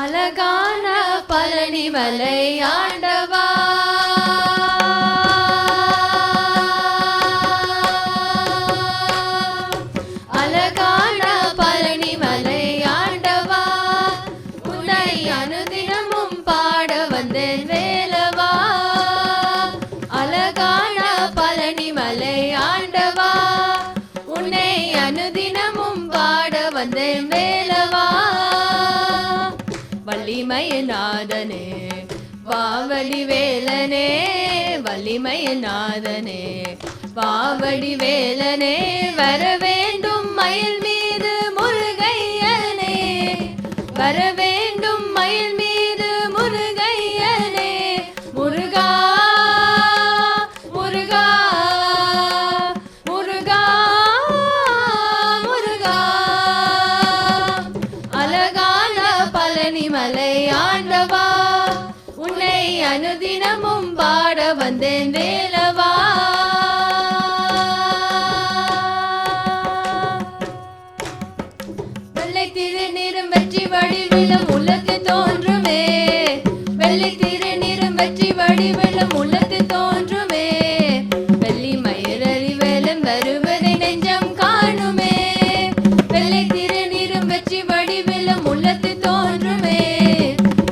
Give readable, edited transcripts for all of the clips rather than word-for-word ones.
அழகான பழனிமலை ஆண்டவா, அழகான பழனிமலை ஆண்டவா, உன்னை அனுதினமும் பாட வந்தேன் வேலவா. அழகான பழனிமலை ஆண்டவா, உன்னை அனுதினமும் பாட வந்தேன் வேலவா. வள்ளிமயநாதனே வாவடி வேலனே, வள்ளிமயநாதனே வாவடி வேலனே, வர வேண்டும் மயில் மீது முருகையனே, வர வேண்டும் மயில் மீது முருகையனே. முருகா முருகா முருகா முருகா, அழகான பழனிமலை ஆண்டவா, உன்னை அனுதினமும் பாட வந்தேன் வேலவா. வெள்ளை திருநீரும் வெற்றி வடிவிலும் உள்ளத்து தோன்றுமே, வெள்ளை திருநீரும் வெற்றி வடிவிலும் உள்ளத்து தோன்றுமே, வெள்ளி மயிரறி வேலும் வருவதை நெஞ்சம் காணுமே, வெள்ளை திருநீரும் வெற்றி வடிவிலும் உள்ளத்து தோன்றுமே,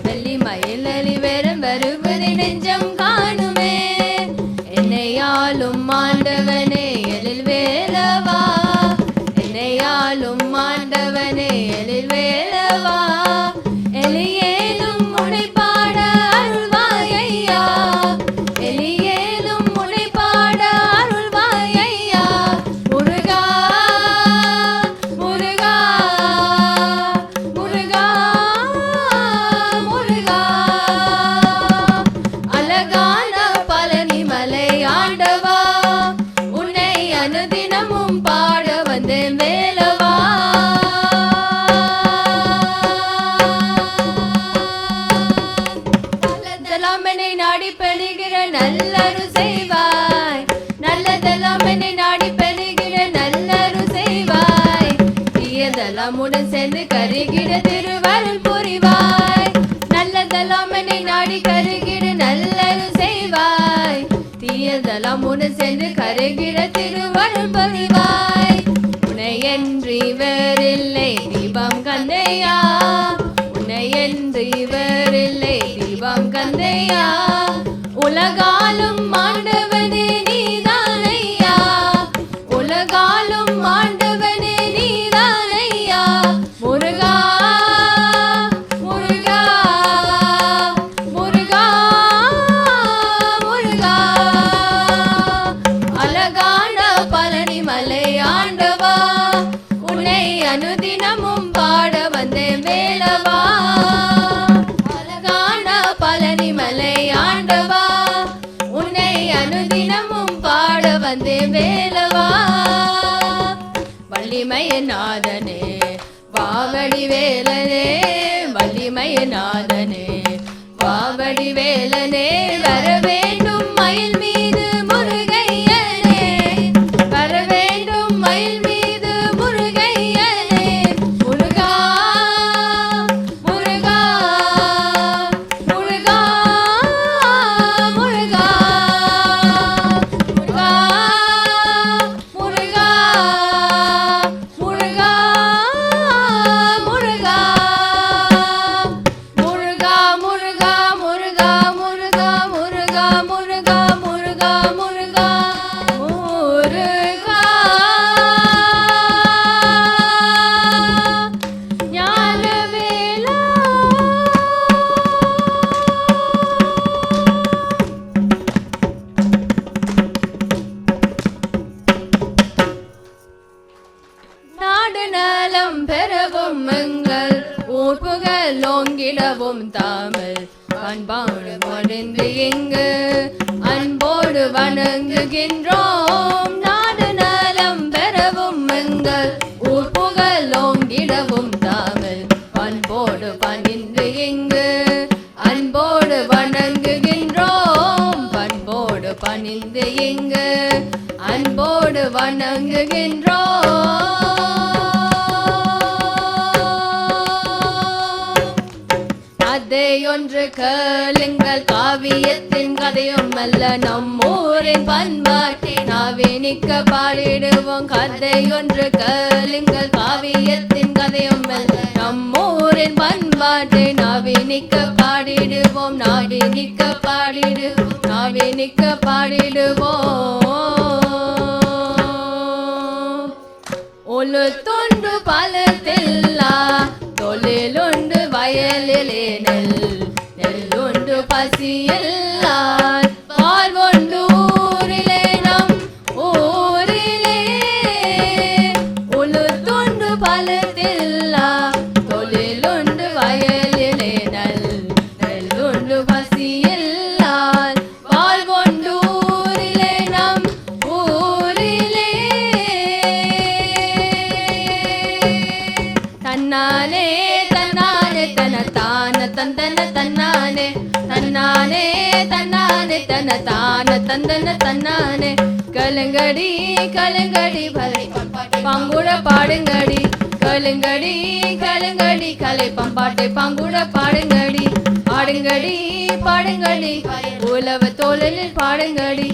வெள்ளி மயிலறி வேலும் வருவதை நெஞ்சம் காணுமே. என்னையாலும் ஆண்டவனே எழில் வேலவா, என்னையாலும் ஆண்டவனே எழில் வேலவா, எலியேலும் உன்னை பாட அருள்வாய் ஐயா, எலியேலும் உன்னை பாட அருள்வாய் ஐயா. முருகா முருகா முருகா முருகா, அழகான பழனிமலை ஆண்டவா, உன்னை அனுதினமும் பாட வந்தேன் வேலவா. நல்லதெல்லாம் என்னை நாடி பெறுகிற நல்லரு செய்வாய், நல்லதெல்லாம் என்னை நாடி பெறுகிற நல்லரு செய்வாய், தீயதெல்லாம் உடன் சேர்ந்து கருகிற திருவருள் புரிவாய். நல்லதெல்லாம் என்னை நாடி கருகிற நல்லரு செய்வாய், தீயதெல்லாம் உடன் சேர்ந்து கருகிற திருவருள் புரிவாய். உன்னையன்றி வேறில்லை தீபம் கந்தையா, உன்னையன்றி வேறில்லை தீபம் கந்தையா, உலகாலும் ஆண்டவனே நீதானையா, உலகாலும் ஆண்டவனே நீதானையா. முருகா முருகா முருகா முருகா, அழகான பழனிமலை ஆண்டவா, உன்னை அனுதினமும் பாட வந்தேன் வேலவா. அழகான பழனிமலை ஆண்டவா, உன்னை அனுதினமும் பாட வந்தேன் வேலவா. வள்ளிமயநாதனே வாவடி வேலனே, வள்ளிமயநாதனே வாவடி வேலனே, வர வேண்டும் மயில் மீது முருகையனே, வர வேண்டும் மயில் மீது முருகையனே. முருகா முருகா முருகா முருகா முருகா முருகா முருகா முருகா முருகா முருகா முருகா முருகா முருகா முருகா முருகா முருகா முருகா, ஞானவேலா. நாடு நலம் பெறவும் எங்கள் ஊர் புகழ் ஓங்கிடவும் தாமல் அன்பாடு மடிந்து இங்கு அன்போடு வணங்குகின்றோம். நாடு நலம் பெறவும் எங்கள் ஊர் புகழ் ஓங்கிடவும் தாமல் அன்போடு பணிந்து இங்கு அன்போடு வணங்குகின்றோம், அன்போடு பணிந்து இங்கு அன்போடு வணங்குகின்றோம். ஒன்று கேளுங்கள், காவியத்தின் கதையும் அல்ல நம்மூரின் பண்பாட்டை நாவினிக்க பாடிடுவோம். கதை ஒன்று கேளுங்கள், காவியத்தின் கதையும் அல்ல நம்மூரின் பண்பாட்டை நாவினிக்க பாடிடுவோம். நாவினிக்க பாடிடுவோம், நாவினிக்க பாடிடுவோம். ஒழுத்துண்டு பலத்தில்லா தொழிலுண்டு வயலிலே நெல்லுண்டு பசியில்லார் வாழ்வொண்டு ஊரிலே நம் ஊரிலே. ஒழுத்துண்டு பலத்தில்லா தொழிலுண்டு வயலிலே நெல்லுண்டு பசியில்லார் வாழ்வொண்டு ஊரிலே நம் ஊரிலே. தன்னானே தன்னானே தனதான தந்தன தன்னானே தன்னானே தன்னானே தனதான தந்தன தன்னானே. கலங்கடி கலங்கடி பலை பங்குட பாடுங்கடி, கலங்கடி கலங்கடி கலை பம்பாட்டை பங்குட பாடுங்கடி. ஆடுங்கடி பாடுங்கடி உழவு தோழலில் பாடுங்கடி,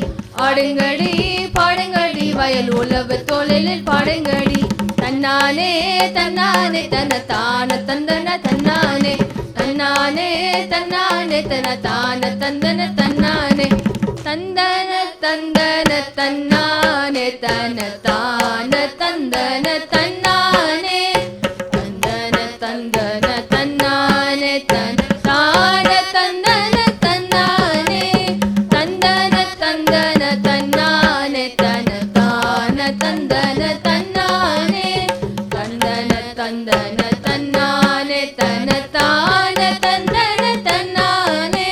ஆடுங்கடி பாடுங்கடி வயல் உழவு தோழலில் பாடுங்கடி. தன்னானே தன்னானே தனதான தந்தன தன்னானே தன்னானே தன்னானே தனதான தந்தன தன்னானே. தந்தன தந்தன தன்னானே தனதான தந்தன தன்னானே தந்தன தந்தன தன்னானே தனதான தந்தன தன்னானே. தந்தன தந்தன தன்னானே தனதான தந்தன தன்னானே தந்தன தந்தன தன்னானே தனதான தந்தன தன்னானே.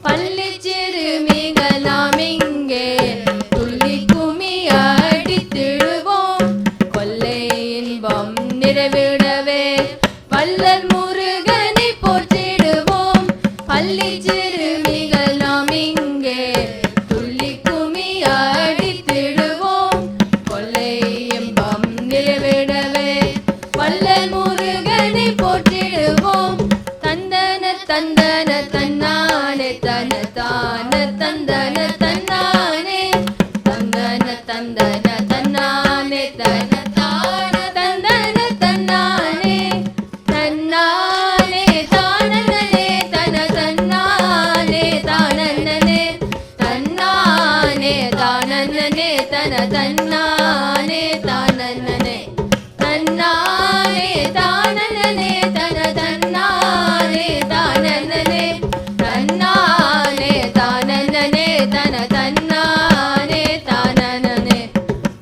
பள்ளி சிறுமிகளாம் இங்கே துள்ளி கும்மி அடித்திடுவோம், கொள்ளை இன்பம் நிறைவிடவே வள்ளல் முருகனை போற்றிடுவோம். பள்ளி சிறுமிகளாம் இங்கே துள்ளி கும்மி அடித்திடுவோம், கொள்ளை இன்பம் நிறைவிடவே வள்ளல் முருகனை போற்றிடுவோம். தந்தன தந்தன தன்னானே தனதான தந்தன தன்னானே தந்தன தந்தன தன்னானே தனதான தந்தன தன்னானே. தன்னானே தானனனே தன தன்னானே தானனனே தன்னானே தானனனே தன தன்னானே தானனனே தன்னானே தானனனே தன தன்னானே தானனனே தன்னானே தானனனே தன தன்னானே தானனனே.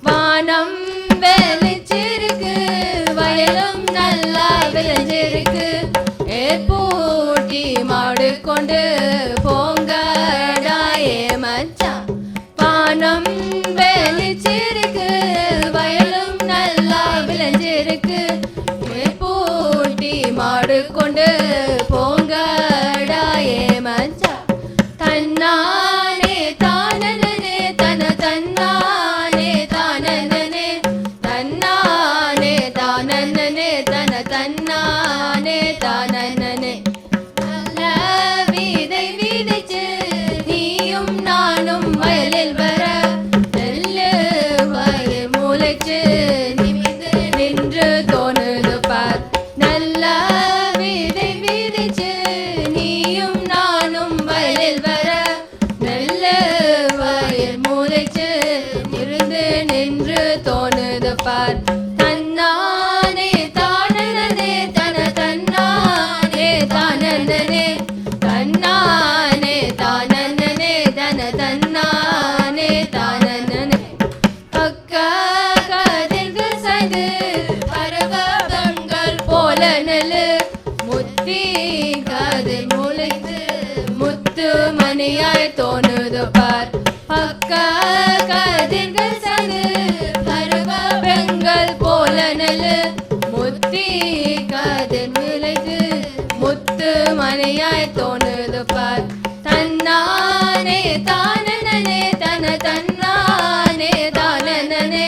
வானம் வெளிச்சிருக்கு, வயலும் நல்லா விளைஞ்சிருக்கு, ஏற்பூட்டி மாடு கொண்டு போங்கடாயே மச்சான். வானம் வெளிச்சிருக்கு, வயலும் நல்லா விளைஞ்சிருக்கு, ஏற்பூட்டி மாடு கொண்டு போங்கடாயே மச்சான். தன்னானே தானனனே தன தன்னானே தானனனே தன்னானே தானனனே தன தன்னானே தானனனே. நல்ல விதை விதைச்சு நீயும் நானும் வயலில் வர, நெல்லு வயல் முளைச்சு நிமிர்ந்து நின்று தோணுது பார். நல்ல விதை விதைச்சு நீயும் நானும் வயலில் வர, நெல்லு வயல் முளைச்சு இருந்து நின்று தோணுது பார். தன்னானே தானனனே தன தன்னானே தானனனே தன்னானே தானனனே தன தன்னானே தானனனே. பக்க கதிர்கள் சாய்ந்து பரவ கண்கள் போல நெல்லு, முத்தி கதிர் முளைத்து முத்து மணியாய் தோணுது பார். பக்க கதிர்கள் சாய்ந்து பரவ பெண்கள் போல நெல்லு, முத்தி கதிர் முளைத்து முத்து மணியாய் தோணுது பார். தன்னானே தானனனே தன தன்னானே தானனனே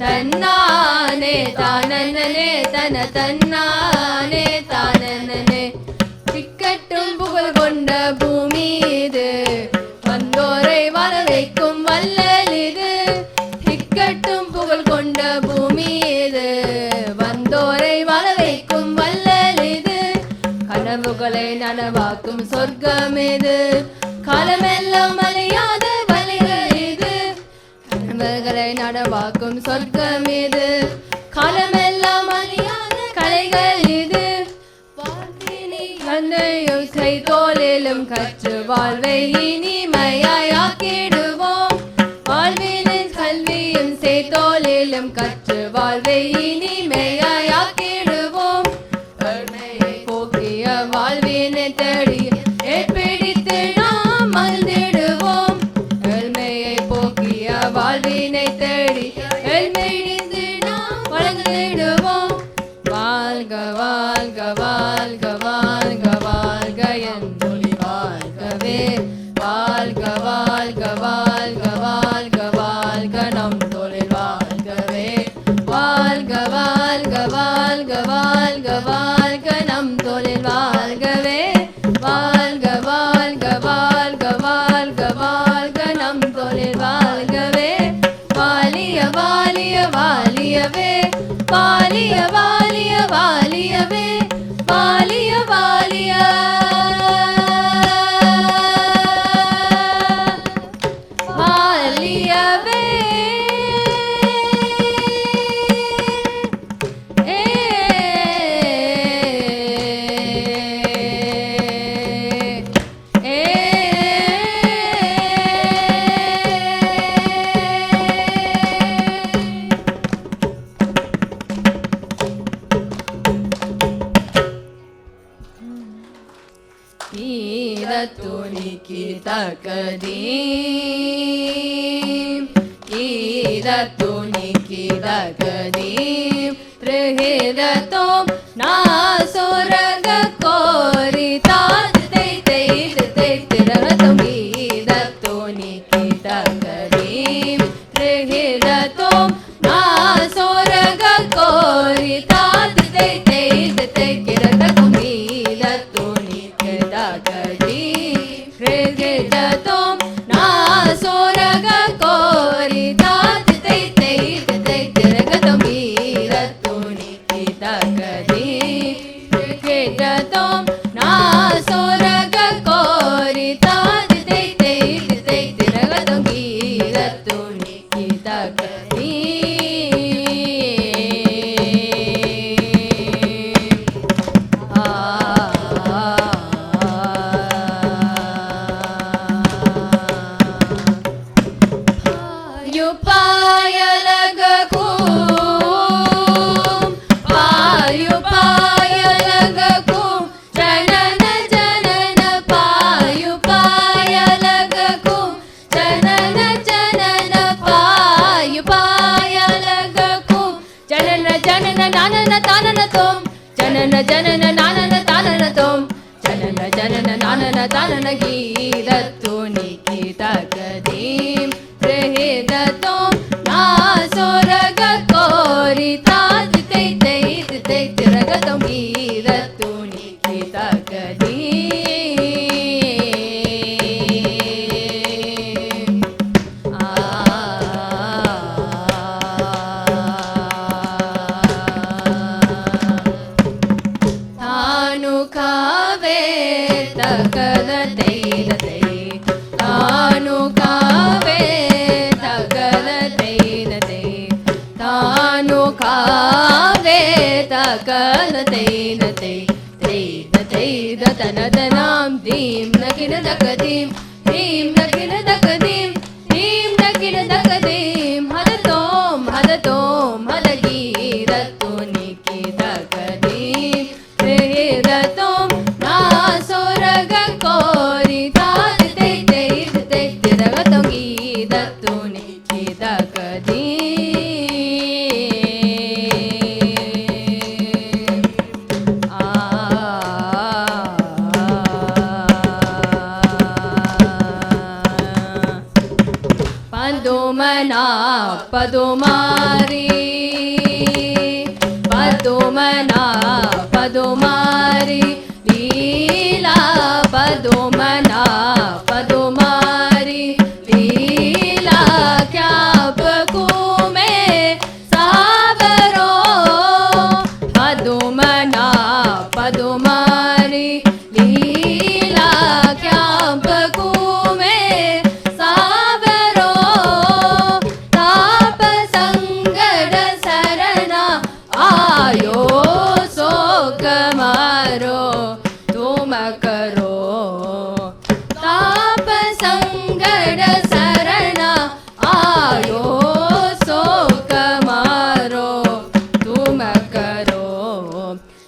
தன்னானே தானனனே தன தன்னானே தானனனே. திக்கட்டும் புகழ் புகழ் கொண்ட பூமி இது, வந்தோரை வரவைக்கும் வள்ளல் இது. திக்கட்டும் புகழ் கொண்ட பூமி இது, வந்தோரை வரவைக்கும் வள்ளல் இது. கனவுகளை நனவாக்கும் சொர்க்கம் இது, காலமெல்லாம் அழியாத வழிகள் இது. கனவுகளை நனவாக்கும் சொர்க்கம் இது, காலமெல்லாம் அழியாத கலைகள் இது. வாழ்வினை தோளிலும் கற்று வாழ்வை இனிமையாக்கிடுவோம். வாழ்வினின் கல்வியும் செய்தோளிலும் கற்று வாழ்வை இனிமையாக்கிடுவோம். ஏழ்மையை போக்கிய வாழ்வினை தேடி ஏற்பிடித்து நாம் மகிழ்ந்திடுவோம். ஏழ்மையை போக்கிய வாழ்வினை தேடி ஏழ்மையிடித்து நாம் வளர்ந்திடுவோம். வாழ்க வாழ்க வாழ்க வாழ்க வாழ்க என்றொலி வாழ்கவே. வாழ்க வாழ்க வாழ்க வாழ்க வாழ்க நம் தொழில் வாழ்கவே. வாழ்க வாழ்க வாழ்க வாழ்க வாழ்க நம் தொழில் வாழ்கவே. வாழ்க வாழ்க வாழ்க வாழ்க வாழ்க நம் தொழில் வாழ்கவே. வாலிய வாலிய வாலியவே, வாலிய வாலிய வாலியவே, வாலிய வாலிய வாலியவே. ஈரத்துணிக்கு தகதீம், ஈரத்துணிக்கு தகதீம். ரிஹிரத்தோம் நாசுரக கோரி தாது தேய்து தேய்திரகத்தோம். ஈரத்துணிக்கு தகதீம், ரிஹிரத்தோம் நாசுரக கோரி தாது தேய்து தேய்திரகத்தோம். ஈரத்துணிக்கு தகதீம், ரிஹிரத்தோம் நாசுரக கோரி தாது தேய்து தேய்திரகத்தோம். ஈரத்துணிக்கு தகதீம், ரிஹிரத்தோம் நாசுரக கோரி தாது தேய்து தேய்திரகத்தோம். ஈரத்துணிக்கு பாயுபாயலகக்கும் ஜனன ஜனன பாயுபாயலகக்கும் ஜனன ஜனன பாயுபாயலகக்கும் ஜனன ஜனன நானன தானனதோம். ஜனன ஜனன நானன தானனதோம். ஜனன ஜனன நானன தானன. கீதத்துணிக்கு தகதீம், ரிஹிரத்தோம் நாசுரக கோரி தாது தேய்து தேய்திரகத்தோம். ஈரத்துணிக்கு தகதீம். தானு காவே தகத தேய்ததை, தானு காவே தகத தேய்ததை, தானு காவே தகத தேய்ததை. தேய்த தேய்த தனதனாம் தீம் நகின தகதீம், தீம் நகின தகதீம், தீம் நகின தகதீம். ஹததோம் ஹததோம் ஹதகீரத்துணிக்கு தகதீம், ரிஹிரத்தோம் நாசுரக கோரி தாது தேய்து தேய்திரகத்தோம். கீதத்துணிக்கு தகதீம். பதுமனா பதுமாரி, பதுமனா பதுமாரி, लीला पदुमना पदुमारी लीला क्या बकू में सावरो पदुमना पदुमारी लीला क्या बकू में सावरो ताप संगड शरणा आयो शोक मारो तुम करो ताप संगड शरणा आयो शोक मारो तुम करो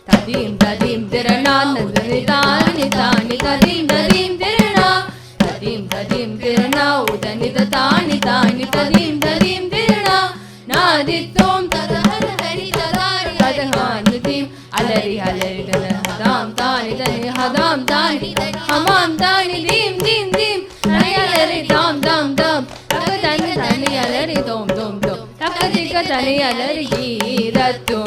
तदीम तदीम तिरणा नंदनी तानि तानि तदीम तदीम तिरणा तदीम तदीम तिरणा उदनित तानि तानि तदीम तदीम तिरणा नादित्तोम तदहर हरि तदारि तदहानुतिम अलरि अलरि तदहदाम तानि तनि हदाम तानि हमाम तानि दीम दीम दीम तनि अलरि दाम दाम दाम तक तनि तनि अलरि दोम दोम दोम तक दिक तनि अलरि गीरत्तु